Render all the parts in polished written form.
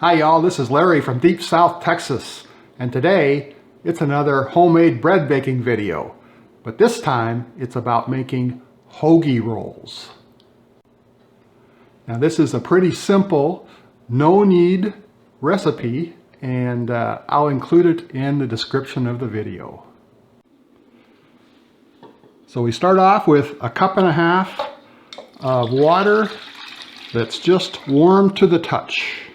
Hi y'all, this is Larry from Deep South Texas, and today it's another homemade bread baking video, but this time it's about making hoagie rolls. Now this is a pretty simple, no-knead recipe, and I'll include it in the description of the video. So we start off with a cup and a half of water that's just warm to the touch.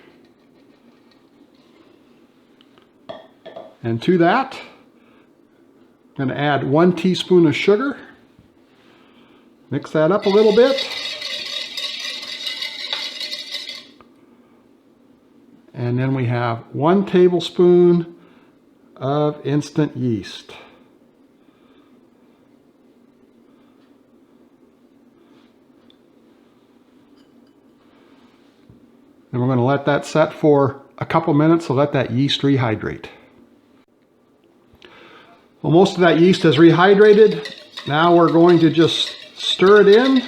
And to that, I'm going to add 1 teaspoon of sugar. Mix that up a little bit. And then we have 1 tablespoon of instant yeast. And we're going to let that set for a couple minutes to let that yeast rehydrate. Well, most of that yeast has rehydrated. Now we're going to just stir it in.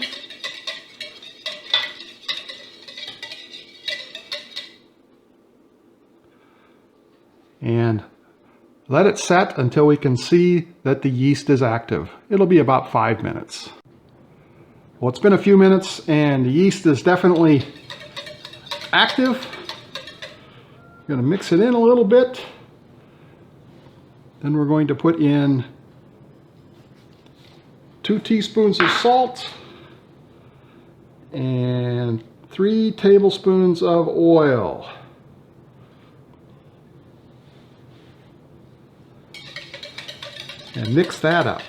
And let it set until we can see that the yeast is active. It'll be about 5 minutes. Well, it's been a few minutes and the yeast is definitely active. I'm going to mix it in a little bit. Then we're going to put in 2 teaspoons of salt and 3 tablespoons of oil. And mix that up.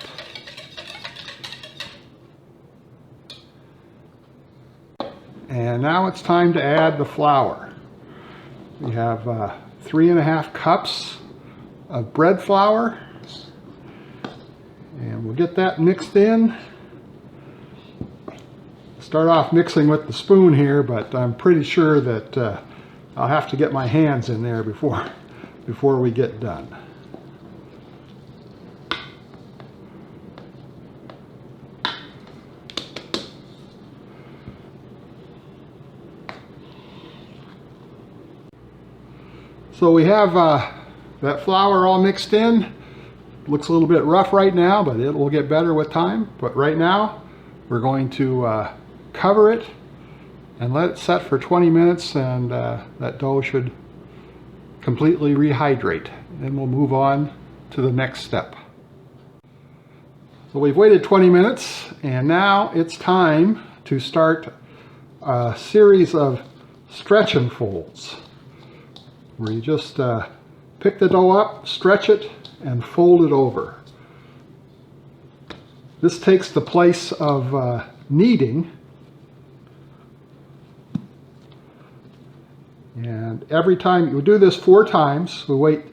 And now it's time to add the flour. We have 3½ cups of bread flour, and we'll get that mixed in. Start off mixing with the spoon here, but I'm pretty sure that I'll have to get my hands in there before we get done. So we have that flour all mixed in. Looks a little bit rough right now, but it will get better with time. But right now, we're going to cover it and let it set for 20 minutes, and that dough should completely rehydrate. Then we'll move on to the next step. So we've waited 20 minutes, and now it's time to start a series of stretch and folds, where you just pick the dough up, stretch it, and fold it over. This takes the place of kneading. And every time, we do this 4 times. We wait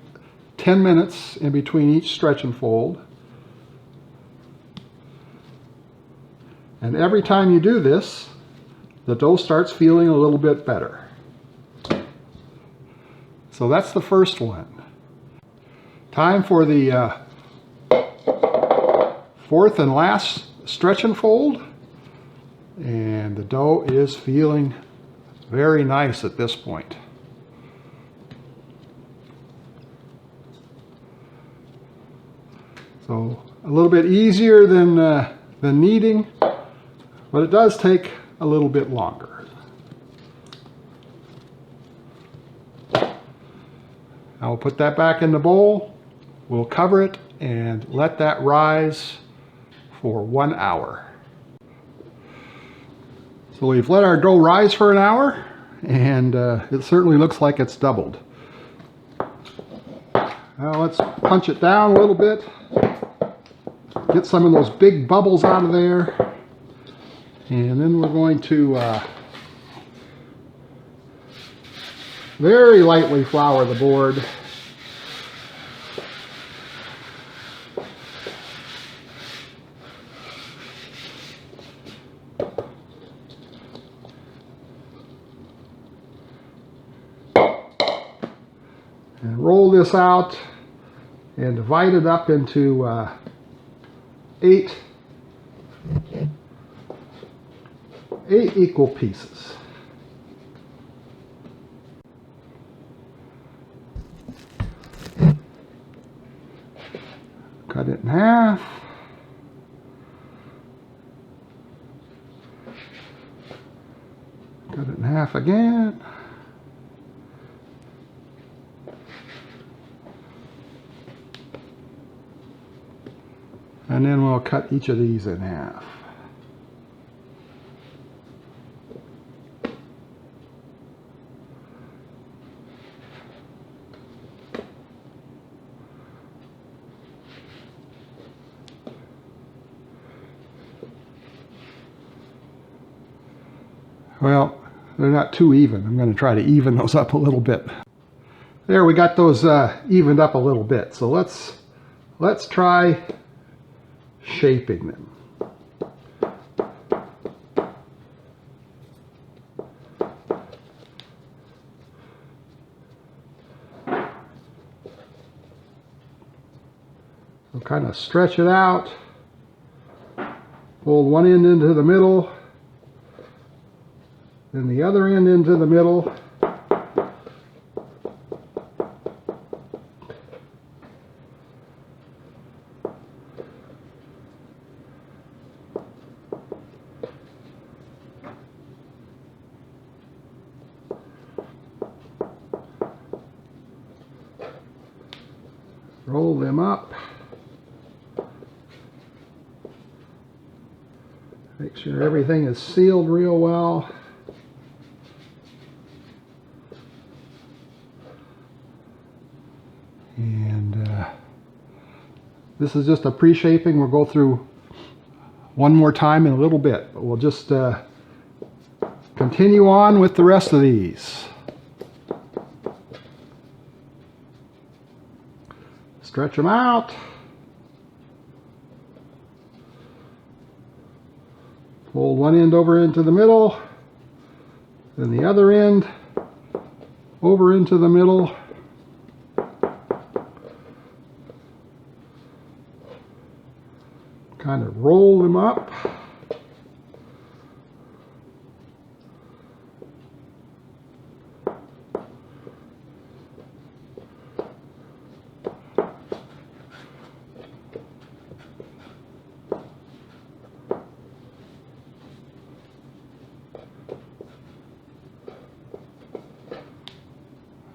10 minutes in between each stretch and fold. And every time you do this, the dough starts feeling a little bit better. So that's the first one. Time for the 4th and last stretch and fold. And the dough is feeling very nice at this point. So a little bit easier than kneading, but it does take a little bit longer. Now we'll put that back in the bowl. We'll cover it and let that rise for 1 hour. So we've let our dough rise for an hour, and it certainly looks like it's doubled. Now let's punch it down a little bit. Get some of those big bubbles out of there. And then we're going to very lightly flour the board. And roll this out and divide it up into 8 equal pieces. in half. Cut it in half again. And then we'll cut each of these in half. Well, they're not too even. I'm going to try to even those up a little bit. There, we got those evened up a little bit. So let's try shaping them. So kind of stretch it out. Fold one end into the middle. Then the other end into the middle. Roll them up. Make sure everything is sealed real well. And this is just a pre-shaping. We'll go through one more time in a little bit, but we'll just continue on with the rest of these. Stretch them out. Fold one end over into the middle, then the other end over into the middle. Kind of roll them up.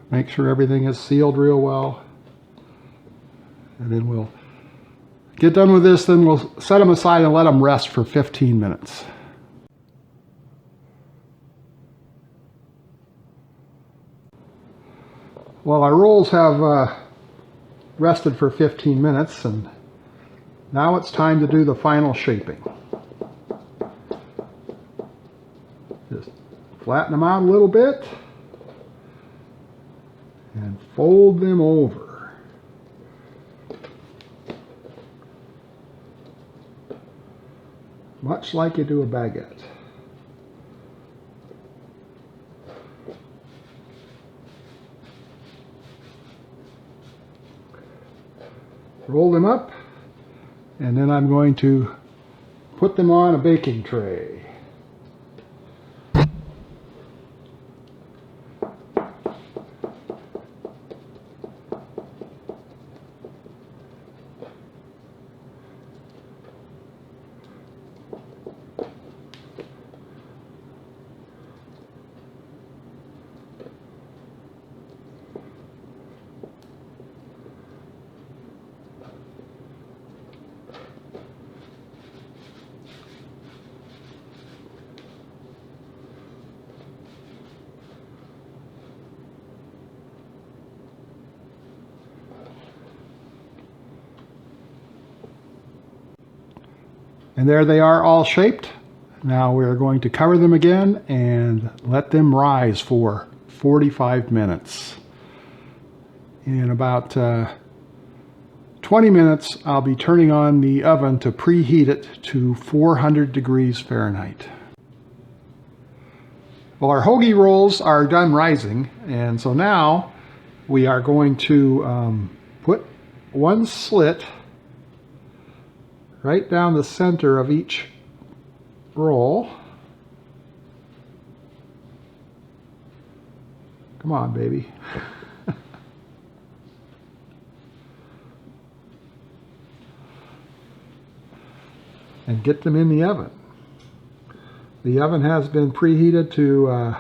Make sure everything is sealed real well. And then we'll get done with this, then we'll set them aside and let them rest for 15 minutes. Well, our rolls have rested for 15 minutes, and now it's time to do the final shaping. Just flatten them out a little bit and fold them over. Much like you do a baguette. Roll them up, and then I'm going to put them on a baking tray. And there they are, all shaped. Now we're going to cover them again and let them rise for 45 minutes. In about 20 minutes, I'll be turning on the oven to preheat it to 400 degrees Fahrenheit. Well, our hoagie rolls are done rising, and so now we are going to put one slit right down the center of each roll. Come on, baby. and get them in the oven. The oven has been preheated to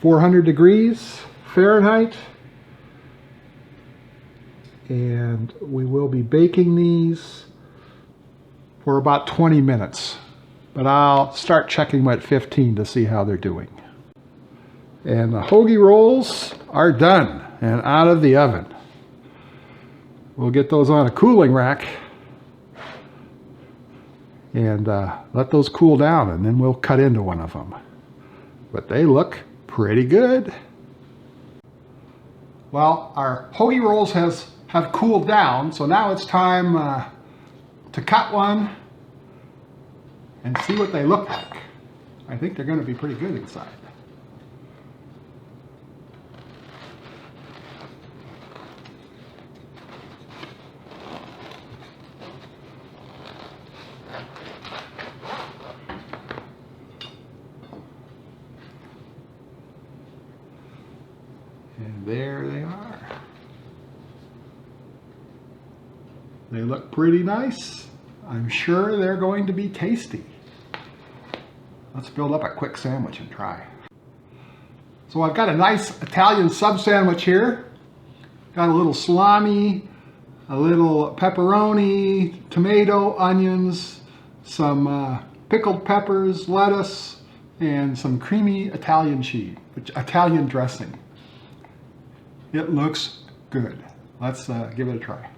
400 degrees Fahrenheit, and we will be baking these for about 20 minutes, but I'll start checking them at 15 to see how they're doing. And the hoagie rolls are done and out of the oven. We'll get those on a cooling rack and let those cool down, and then we'll cut into one of them. But they look pretty good. Well, our hoagie rolls have cooled down, so now it's time to cut one and see what they look like. I think they're going to be pretty good inside. And there they are. They look pretty nice. I'm sure they're going to be tasty. Let's build up a quick sandwich and try. So I've got a nice Italian sub sandwich here. Got a little salami, a little pepperoni, tomato, onions, some pickled peppers, lettuce, and some creamy Italian cheese, Italian dressing. It looks good. Let's give it a try.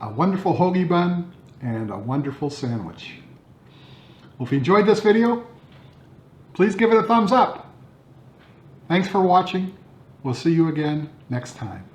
A wonderful hoagie bun and a wonderful sandwich. Well, if you enjoyed this video, please give it a thumbs up. Thanks for watching. We'll see you again next time.